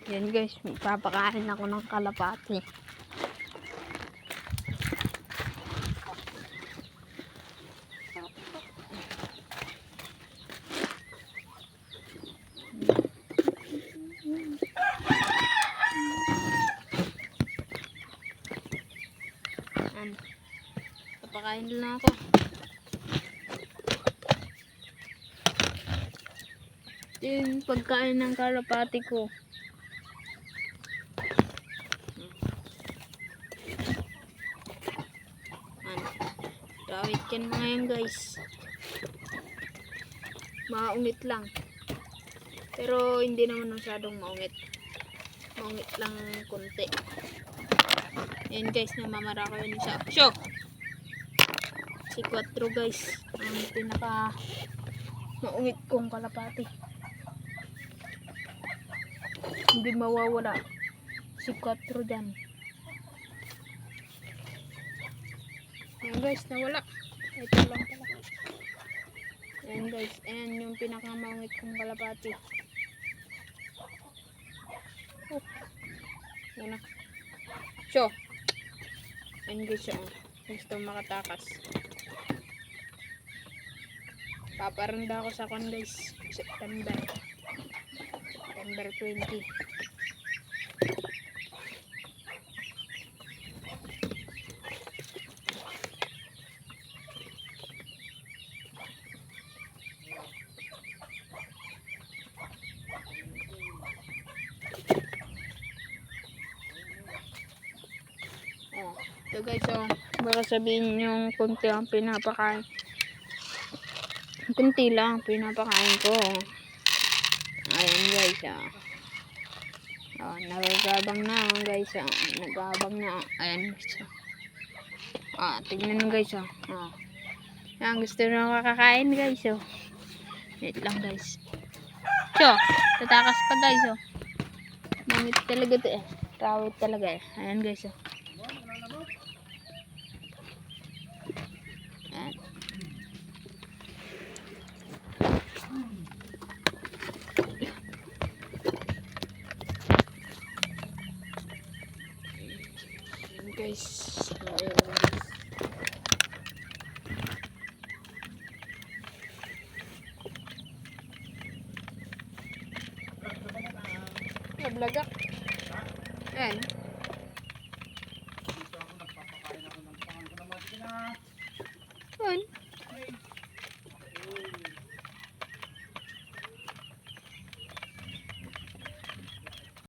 Yan guys, papakain ako ng kalapati. Yan. Papakain na ako. Yung pagkain ng kalapati ko. Rawit yan mga yan guys. Maungit lang. Pero hindi naman masyadong maungit. Maungit lang konti. Yan guys, namamara ko yun isa. Show! Si 4 guys. Ang pinaka maungit kong kalapati. Hindi mawawala. Si 4 dyan. Yan guys, nawala. Ito lang pala. Yan guys, ayan yung pinakamangit kong kalapati. Oh. Yan na. So, yan guys siya. Gusto makatakas. Paparanda ako sa kon guys. September 20. Ito guys, baka sabihin yung kunti ang pinapakain. Kunti lang pinapakain ko. Ayan guys, nagagabang na guys, nagagabang na. Ayan guys, tignan nyo guys, yan, gusto na makakain guys, wait lang guys. So, tatakas pa guys, mangit talaga to rawit talaga ayan guys, ayan. Guys, nablagak. Ayan. Ayan.